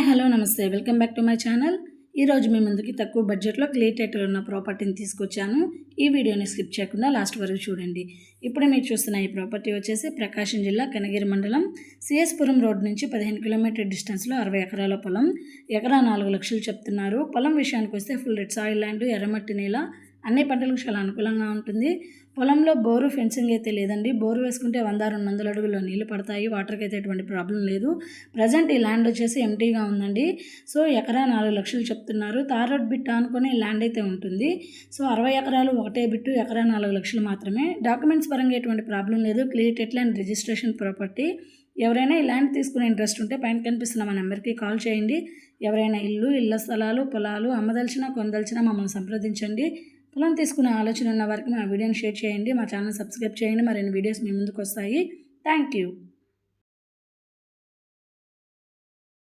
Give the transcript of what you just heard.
Hello నమస్తే welcome back to my channel. ఈరోజు మీ ముందుకి తక్కువ బడ్జెట్లో క్లియర్ టైటిల్ ఉన్న ప్రాపర్టీని తీసుకొచ్చాను. ఈ వీడియోని స్కిప్ చేయకుండా లాస్ట్ వరకు చూడండి. ఇప్పుడు మీరు చూస్తున్న ఈ ప్రాపర్టీ వచ్చేసి ప్రకాశం జిల్లా కనగిరి మండలం సిఎస్పురం రోడ్ నుంచి 15 కిలోమీటర్ డిస్టెన్స్లో 60 ఎకరాల పొలం. ఎకరా 4 లక్షలు చెప్తున్నారు. పొలం విషయానికి వస్తే ఫుల్ రెడ్ సాయిల్ ల్యాండ్, ఎర్రమట్టి నేల, అన్ని పంటలకు చాలా అనుకూలంగా ఉంటుంది. పొలంలో బోరు ఫెన్సింగ్ అయితే లేదండి. బోరు వేసుకుంటే 100-200 అడుగుల్లో నీళ్లు పడతాయి. వాటర్కి అయితే ఎటువంటి ప్రాబ్లం లేదు. ప్రజెంట్ ఈ ల్యాండ్ వచ్చేసి ఎంటీగా ఉందండి. సో ఎకరా 4 లక్షలు చెప్తున్నారు. తార్ రోడ్ బిట్ అనుకుని ల్యాండ్ అయితే ఉంటుంది. సో 60 ఎకరాలు ఒకటే బిట్టు, ఎకరా 4 లక్షలు మాత్రమే. డాక్యుమెంట్స్ పరంగా ఎటువంటి ప్రాబ్లం లేదు. Clear title and registration property. ఎవరైనా ఈ ల్యాండ్ తీసుకునే ఇంట్రెస్ట్ ఉంటే పైన కనిపిస్తున్న మా నెంబర్కి కాల్ చేయండి. ఎవరైనా ఇళ్ల స్థలాలు, పొలాలు అమ్మదలిచినా కొనదలిచినా మమ్మల్ని సంప్రదించండి. పొలం తీసుకునే ఆలోచన ఉన్న వారికి మా వీడియోని షేర్ చేయండి. మా ఛానల్ సబ్స్క్రైబ్ చేయండి. మరిన్ని వీడియోస్ మీ ముందుకు వస్తాయి. Thank you.